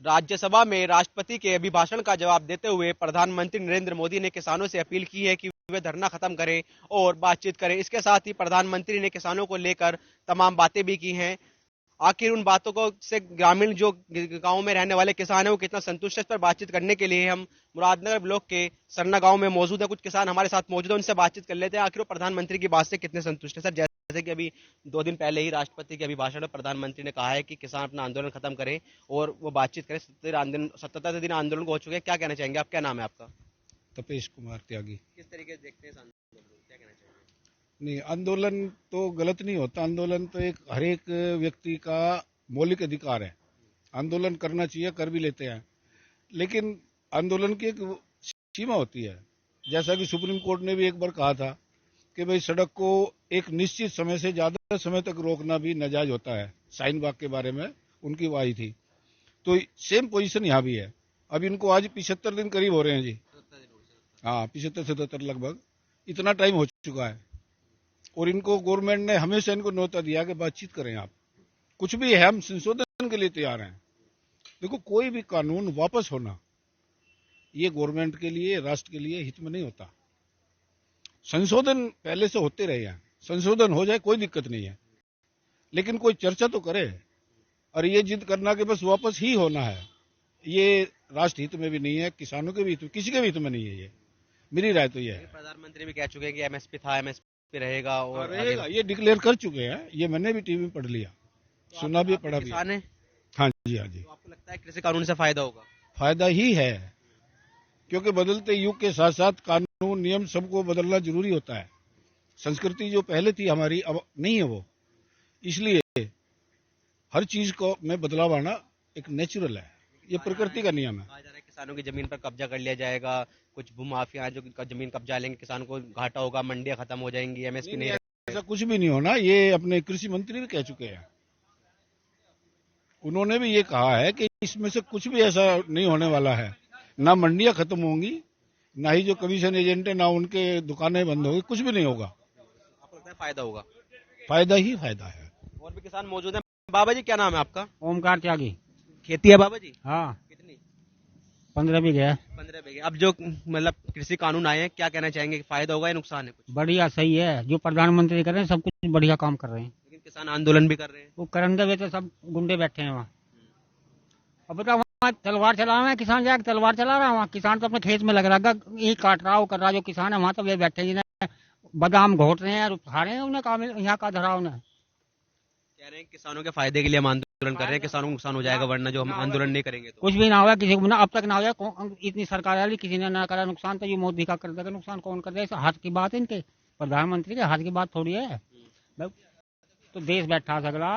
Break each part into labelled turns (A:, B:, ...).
A: राज्यसभा में राष्ट्रपति के अभिभाषण का जवाब देते हुए प्रधानमंत्री नरेंद्र मोदी ने किसानों से अपील की है कि वे धरना खत्म करें और बातचीत करें। इसके साथ ही प्रधानमंत्री ने किसानों को लेकर तमाम बातें भी की हैं। आखिर उन बातों को से ग्रामीण जो गांव में रहने वाले किसान हैं वो कितना संतुष्ट है, इस पर बातचीत करने के लिए हम मुरादनगर ब्लॉक के सरना गांव में मौजूद है। कुछ किसान हमारे साथ मौजूद है, उनसे बातचीत कर लेते हैं आखिर वो प्रधानमंत्री की बात से कितने संतुष्ट है। सर, जैसे कि अभी 2 दिन पहले ही राष्ट्रपति के अभिभाषण में प्रधानमंत्री ने कहा है कि किसान अपना आंदोलन खत्म करें और वो बातचीत करें। 77 दिन आंदोलन को हो चुके हैं, क्या कहना चाहेंगे आप? क्या नाम है आपका?
B: तपेश कुमार त्यागी।
A: किस तरीके से देखते हैं इस आंदोलन को, क्या कहना चाहेंगे?
B: नहीं, आंदोलन तो गलत नहीं होता। आंदोलन तो एक हर एक व्यक्ति का मौलिक अधिकार है। आंदोलन करना चाहिए, कर भी लेते हैं, लेकिन आंदोलन की एक सीमा होती है। जैसा कि सुप्रीम कोर्ट ने भी एक बार कहा था कि भाई सड़क को एक निश्चित समय से ज्यादा समय तक रोकना भी नाजायज होता है। शाहीन बाग के बारे में उनकी वाही थी, तो सेम पोजीशन यहाँ भी है। अब इनको आज 75 दिन करीब हो रहे हैं जी। हाँ, 75-77 लगभग इतना टाइम हो चुका है और इनको गवर्नमेंट ने हमेशा इनको न्योता दिया कि बातचीत करें, आप कुछ भी है हम संशोधन के लिए तैयार हैं। देखो, कोई भी कानून वापस होना ये गवर्नमेंट के लिए, राष्ट्र के लिए हित में नहीं होता। संशोधन पहले से होते रहे हैं, संशोधन हो जाए कोई दिक्कत नहीं है, लेकिन कोई चर्चा तो करे। और ये जिद करना कि बस वापस ही होना है, ये राष्ट्र हित में भी नहीं है, किसानों के भी हित, किसी के भी हित में नहीं है। ये मेरी राय तो ये है।
A: प्रधानमंत्री भी कह चुके हैं कि एमएसपी था, एमएसपी रहेगा और
B: रहेगा, ये डिक्लेयर कर चुके हैं। ये मैंने भी टीवी में पढ़ लिया, सुना भी, पढ़ा भी। हाँ जी, हाँ जी।
A: तो आपको लगता है कृषि कानून से फायदा होगा?
B: फायदा ही है, क्योंकि बदलते युग के साथ साथ कानून नियम सबको बदलना जरूरी होता है। संस्कृति जो पहले थी हमारी अब नहीं है वो, इसलिए हर चीज को में बदलाव आना एक नेचुरल है, ये प्रकृति का नियम है।
A: कहा जा रहा है किसानों की जमीन पर कब्जा कर लिया जाएगा, कुछ भूमाफिया जो जमीन कब्जा लेंगे, किसान को घाटा होगा, मंडियां खत्म हो जाएंगी, एमएसपी नहीं रहेगा।
B: ऐसा कुछ भी नहीं होना, ये अपने कृषि मंत्री भी कह चुके हैं। उन्होंने भी ये कहा है कि इसमें से कुछ भी ऐसा नहीं होने वाला है। ना मंडियां खत्म होंगी, ना ही जो कमीशन एजेंट है, ना उनके दुकानें बंद होगी, कुछ भी नहीं होगा।
A: आपको लगता है फायदा होगा?
B: फायदा ही फायदा है।
A: और भी किसान मौजूद हैं। बाबा जी, क्या नाम है आपका?
C: ओमकार त्यागी।
A: खेती है बाबा जी?
C: हाँ,
A: कितनी?
C: 15 बीघे है।
A: 15 बीघे। अब जो मतलब कृषि कानून आए हैं, क्या कहना चाहेंगे, फायदा होगा या नुकसान है कुछ?
C: बढ़िया, सही है। जो प्रधानमंत्री कर रहे हैं सब कुछ बढ़िया काम कर रहे हैं।
A: लेकिन किसान आंदोलन भी कर रहे हैं।
C: वो करेंगे वे तो सब गुंडे बैठे हैं वहाँ। अब बताओ, वहाँ तलवार चला रहा है किसान, जाकर तलवार चला रहा है वहाँ। किसान तो अपने खेत में लग रहा है, यही काट रहा, वो कर रहा। जो किसान है वहाँ तो वे बैठे जिन्हें बादाम घोट रहे हैं और खा रहे हैं, उन्हें काम यहाँ का धरा उन्हें।
A: कह रहे हैं किसानों के फायदे के लिए हम आंदोलन कर रहे हैं, किसानों को नुकसान हो जाएगा वरना जो हम आंदोलन नहीं करेंगे तो।
C: कुछ भी ना हुआ किसी को, ना अब तक ना हुआ। इतनी सरकार आई, किसी ने ना करा नुकसान, तो ये मोदी का कर देगा नुकसान। कौन कर देगा? हाथ की बात है इनके, प्रधानमंत्री के हाथ की बात थोड़ी है। तो देश बैठा सगला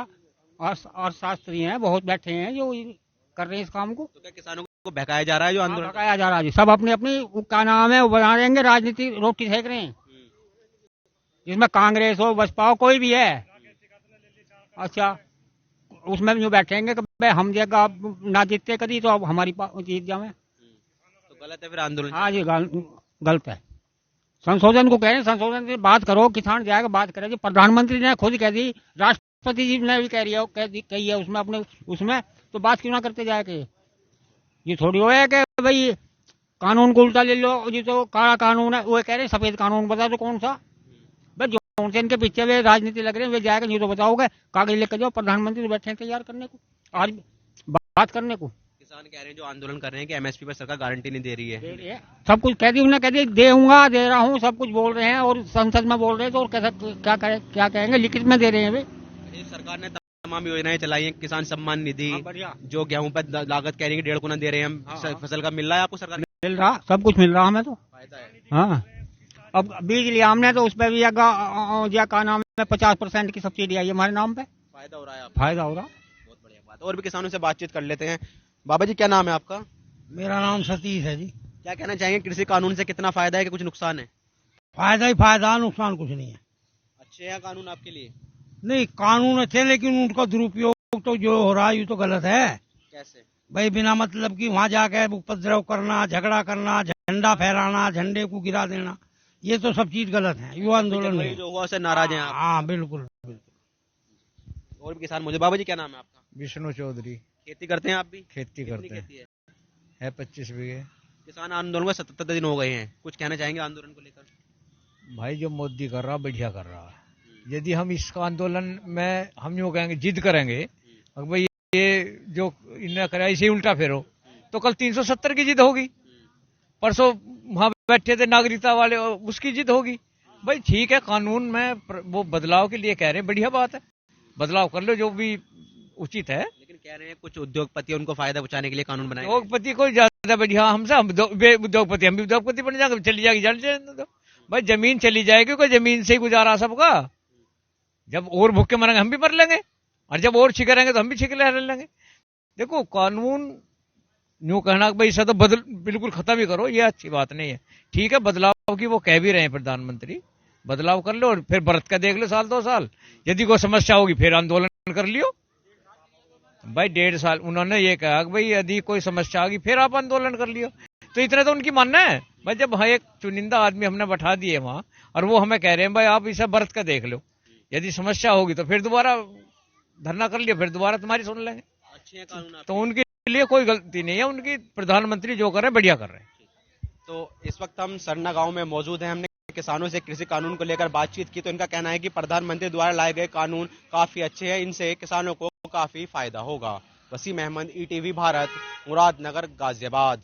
C: और शास्त्री हैं बहुत बैठे हैं जो कर रहे हैं इस काम को।
A: तो क्या किसानों को बहकाया जा रहा है जो आंदोलन?
C: भगाया जा रहा है जी। सब अपनी अपनी क्या नाम है वो बना देंगे, राजनीति रोटी सेक रहे हैं, जिसमें कांग्रेस हो, बसपा हो, कोई भी है। अच्छा, उसमें जो बैठेंगे कि हम जगह ना जीतते कभी तो अब हमारी जीत जाए,
A: तो गलत है फिर आंदोलन?
C: हाँ जी, गलत है। संशोधन को कह रहे हैं, संशोधन की बात करो, किसान जाएगा बात करे। जी प्रधानमंत्री ने खुद कह दी, राष्ट्रपति जी ने भी कही है उसमें, अपने उसमें, तो बात क्यों ना करते जाए? ये थोड़ी हो है कि भाई कानून को उल्टा ले लो, ये तो काला कानून है, वो कह रहे हैं सफेद कानून बता दो कौन सा। बस जो उनसे इनके पीछे वे राजनीति लग रहे हैं वे जाएगा, नहीं तो बताओगे कागज लेकर जाओ। प्रधानमंत्री तो बैठे हैं तैयार करने को, आज बात करने को।
A: किसान कह रहे हैं जो आंदोलन कर रहे हैं कि एमएसपी पर सरकार गारंटी नहीं दे रही है।
C: सब कुछ कह दी उन्हें, कह दी देऊंगा, दे रहा हूँ, सब कुछ बोल रहे हैं और संसद में बोल रहे हैं, तो और क्या कहेंगे? लिखित में दे रहे हैं वे।
A: सरकार ने तमाम योजनाएं चलाई हैं, किसान सम्मान निधि, जो गेहूं पर लागत कह रही है 1.5 गुना दे रहे हैं हम, फसल का मिल रहा है आपको? सरकार
C: मिल रहा, सब कुछ मिल रहा हमें तो
A: फायदा है।
C: हाँ, अब बीज लिया हमने तो उस पर भी का नाम है 50% की सब्सिडी आई हमारे नाम पे।
A: फायदा हो रहा है?
C: फायदा हो रहा।
A: बहुत बढ़िया बात। और भी किसानों से बातचीत कर लेते हैं। बाबा जी, क्या नाम है आपका?
D: मेरा नाम सतीश है जी।
A: क्या कहना चाहेंगे, कृषि कानून से कितना फायदा है कि कुछ नुकसान है?
D: फायदा ही फायदा, नुकसान कुछ नहीं है।
A: अच्छे हैं कानून आपके लिए?
D: नहीं, कानून अच्छे, लेकिन उनका दुरुपयोग तो जो हो रहा है ये तो गलत है।
A: कैसे?
D: भाई बिना मतलब की वहाँ जाके उपद्रव करना, झगड़ा करना, झंडा फहराना, झंडे को गिरा देना, ये तो सब चीज गलत है। युवा आंदोलन में
A: जो हुआ उससे नाराज हैं आप?
D: हाँ, बिल्कुल बिल्कुल।
A: और भी किसान मुझे। बाबा जी, क्या नाम है आपका?
B: विष्णु चौधरी।
A: खेती करते हैं आप भी?
E: खेती
A: कितनी
E: करते हैं,
A: खेती
E: है 25 बीघे।
A: किसान आंदोलन को 77 दिन हो गए हैं, कुछ कहना चाहेंगे आंदोलन को लेकर?
E: भाई जो मोदी कर रहा बढ़िया कर रहा है। यदि हम इसका आंदोलन में हम यूँ कहेंगे जिद करेंगे और भाई ये जो इन्हें करा इसे उल्टा फेरो, तो कल 370 की जिद होगी। परसों वहां बैठे थे नागरिकता वाले, उसकी जिद होगी। भाई ठीक है, कानून में वो बदलाव के लिए कह रहे हैं, बढ़िया बात है, बदलाव कर लो जो भी उचित है।
A: लेकिन कह रहे हैं कुछ उद्योगपति उनको फायदा पहुंचाने के लिए कानून बनाए।
E: उद्योगपति को ज्यादा बढ़िया हमसे, हम उद्योगपति, हम भी उद्योगपति बन जाएंगे, चली जाएगी जल जाए तो भाई जमीन चली जाएगी, कोई जमीन से ही गुजारा सबका। जब और भूखे मरेंगे हम भी मर लेंगे, और जब और छिके रहेंगे तो हम भी छिके रह लेंगे। देखो कानून यूं कहना कि भाई इसे तो बिल्कुल खत्म ही करो, ये अच्छी बात नहीं है। ठीक है, बदलाव की वो कह भी रहे हैं प्रधानमंत्री, बदलाव कर लो और फिर बरत का देख लो साल 2 साल। यदि कोई समस्या होगी फिर आंदोलन कर लियो। भाई 1.5 साल उन्होंने ये कहा कि भाई यदि कोई समस्या होगी फिर आप आंदोलन कर लियो, तो इतना तो उनकी मानना है। भाई जब एक चुनिंदा आदमी हमने बैठा दिए वहां और वो हमें कह रहे हैं भाई आप इसे बरत का देख लो, यदि समस्या होगी तो फिर दोबारा धरना कर लियो, फिर दोबारा तुम्हारी सुन लेंगे।
A: अच्छे हैं कानून
E: तो उनके लिए कोई गलती नहीं है, उनकी प्रधानमंत्री जो कर रहे हैं बढ़िया कर रहे हैं।
A: तो इस वक्त हम सरना गांव में मौजूद हैं। हमने किसानों से कृषि कानून को लेकर बातचीत की, तो इनका कहना है कि प्रधानमंत्री द्वारा लाए गए कानून काफी अच्छे हैं, इनसे किसानों को काफी फायदा होगा। वसीम अहमद, ईटीवी भारत, मुरादनगर, गाजियाबाद।